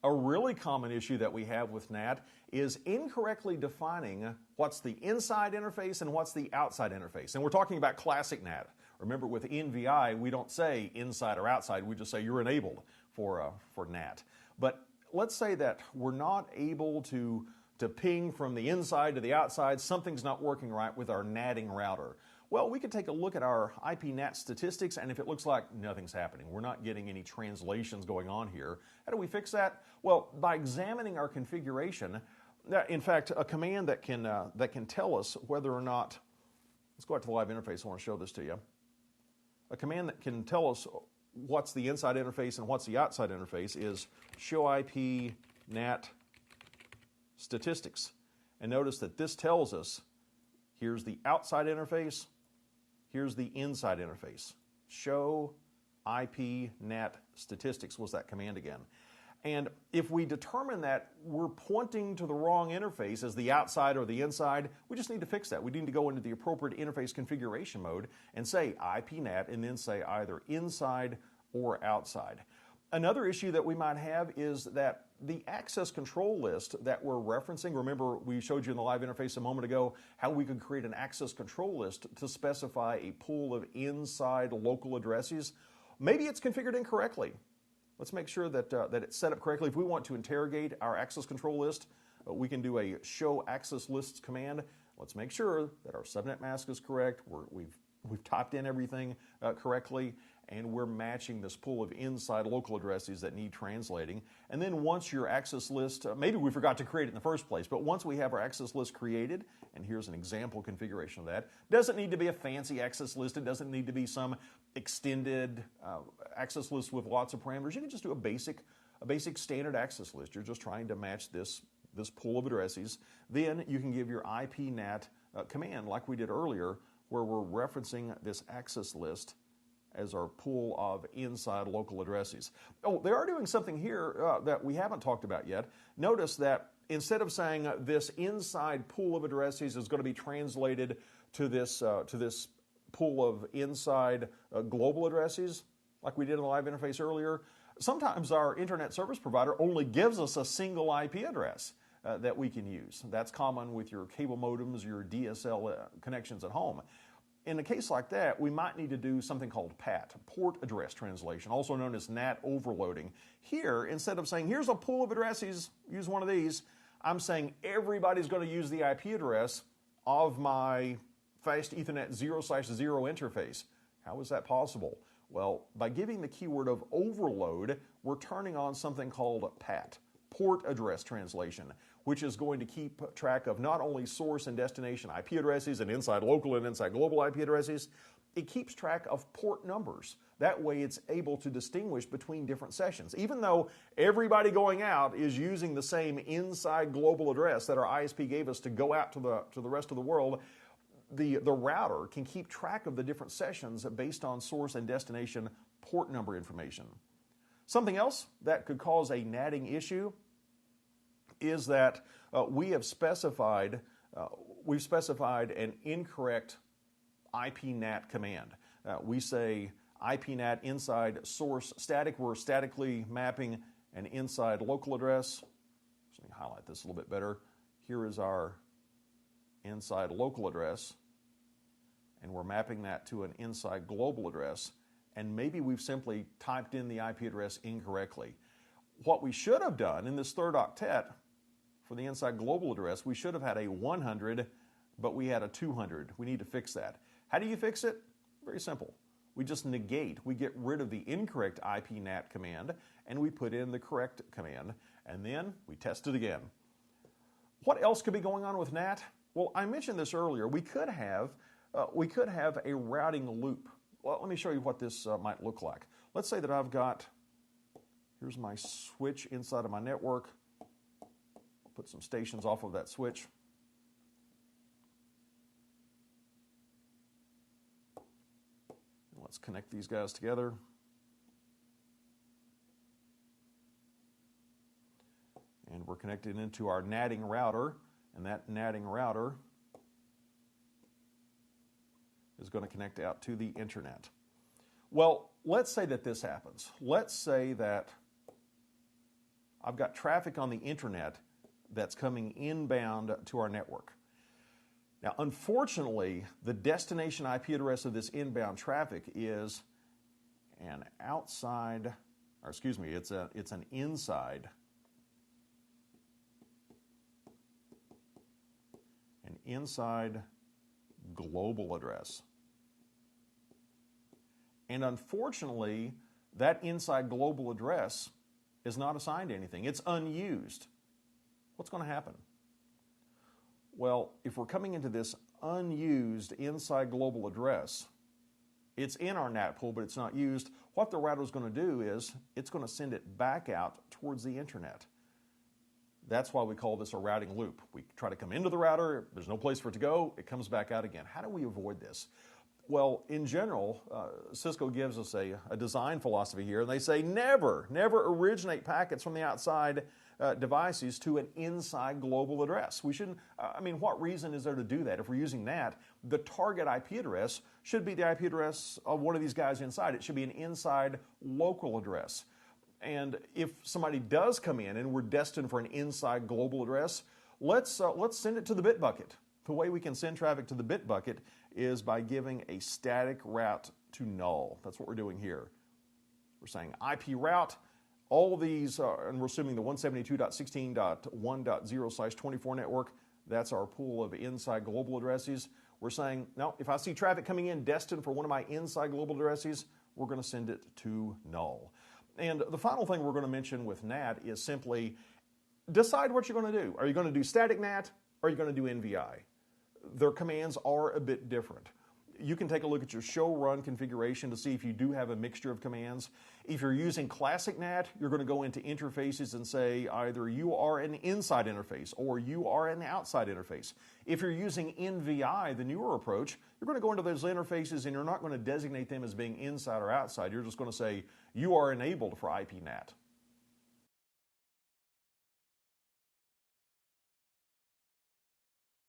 A really common issue that we have with NAT is incorrectly defining what's the inside interface and what's the outside interface. And we're talking about classic NAT. Remember, with NVI, we don't say inside or outside. We just say you're enabled for NAT. But let's say that we're not able to ping from the inside to the outside. Something's not working right with our NATing router. Well, we could take a look at our IP NAT statistics, and if it looks like nothing's happening, we're not getting any translations going on here, how do we fix that? Well, by examining our configuration, in fact, a command that can tell us whether or not, let's go out to the live interface, I want to show this to you. A command that can tell us what's the inside interface and what's the outside interface is show IP NAT statistics. And notice that this tells us here's the outside interface, here's the inside interface. Show IP NAT statistics was that command again. And if we determine that we're pointing to the wrong interface as the outside or the inside, we just need to fix that. We need to go into the appropriate interface configuration mode and say IP NAT and then say either inside or outside. Another issue that we might have is that the access control list that we're referencing, remember we showed you in the live interface a moment ago how we could create an access control list to specify a pool of inside local addresses. Maybe it's configured incorrectly. Let's make sure that it's set up correctly. If we want to interrogate our access control list, we can do a show access lists command. Let's make sure that our subnet mask is correct. We've typed in everything correctly, and we're matching this pool of inside local addresses that need translating. And then once your access list, maybe we forgot to create it in the first place, but once we have our access list created, and here's an example configuration of that, doesn't need to be a fancy access list, it doesn't need to be some extended access list with lots of parameters. You can just do a basic standard access list. You're just trying to match this pool of addresses. Then you can give your IP NAT command like we did earlier, where we're referencing this access list as our pool of inside local addresses. Oh, they are doing something here that we haven't talked about yet. Notice that instead of saying this inside pool of addresses is going to be translated to this pool of inside global addresses, like we did in the live interface earlier, sometimes our internet service provider only gives us a single IP address that we can use. That's common with your cable modems, your DSL connections at home. In a case like that, we might need to do something called PAT, port address translation, also known as NAT overloading. Here, instead of saying, here's a pool of addresses, use one of these, I'm saying everybody's going to use the IP address of my fast Ethernet 0/0 interface. How is that possible? Well, by giving the keyword of overload, we're turning on something called PAT, port address translation, which is going to keep track of not only source and destination IP addresses and inside local and inside global IP addresses, it keeps track of port numbers. That way it's able to distinguish between different sessions. Even though everybody going out is using the same inside global address that our ISP gave us to go out to the rest of the world, the router can keep track of the different sessions based on source and destination port number information. Something else that could cause a NATing issue is that we've specified an incorrect IP NAT command. We say IP NAT inside source static. We're statically mapping an inside local address. Let me highlight this a little bit better. Here is our inside local address, and we're mapping that to an inside global address, and maybe we've simply typed in the IP address incorrectly. What we should have done in this third octet for the inside global address, we should have had a 100, but we had a 200. We need to fix that. How do you fix it? Very simple. We just negate. We get rid of the incorrect IP NAT command, and we put in the correct command, and then we test it again. What else could be going on with NAT? Well, I mentioned this earlier. We could have a routing loop. Well, let me show you what this might look like. Let's say that here's my switch inside of my network. Put some stations off of that switch. Let's connect these guys together. And we're connected into our NATing router, and that NATing router is going to connect out to the internet. Well, let's say that this happens. Let's say that I've got traffic on the internet that's coming inbound to our network. Now, unfortunately, the destination IP address of this inbound traffic is an outside, or excuse me, it's an inside, global address. And unfortunately, that inside global address is not assigned to anything. It's unused. What's going to happen? Well, if we're coming into this unused inside global address, it's in our NAT pool, but it's not used. What the router is going to do is it's going to send it back out towards the internet. That's why we call this a routing loop. We try to come into the router, there's no place for it to go, it comes back out again. How do we avoid this? Well, in general, Cisco gives us a design philosophy here, and they say never originate packets from the outside devices to an inside global address. We shouldn't, what reason is there to do that? If we're using NAT, the target IP address should be the IP address of one of these guys inside. It should be an inside local address. And if somebody does come in and we're destined for an inside global address, let's send it to the bit bucket. The way we can send traffic to the bit bucket is by giving a static route to null. That's what we're doing here. We're saying IP route, all these, and we're assuming the 172.16.1.0/24 network, that's our pool of inside global addresses. We're saying, no, if I see traffic coming in destined for one of my inside global addresses, we're going to send it to null. And the final thing we're going to mention with NAT is simply decide what you're going to do. Are you going to do static NAT or are you going to do NVI? Their commands are a bit different. You can take a look at your show run configuration to see if you do have a mixture of commands. If you're using classic NAT, you're going to go into interfaces and say either you are an inside interface or you are an outside interface. If you're using NVI, the newer approach, you're going to go into those interfaces and you're not going to designate them as being inside or outside. You're just going to say you are enabled for IP NAT.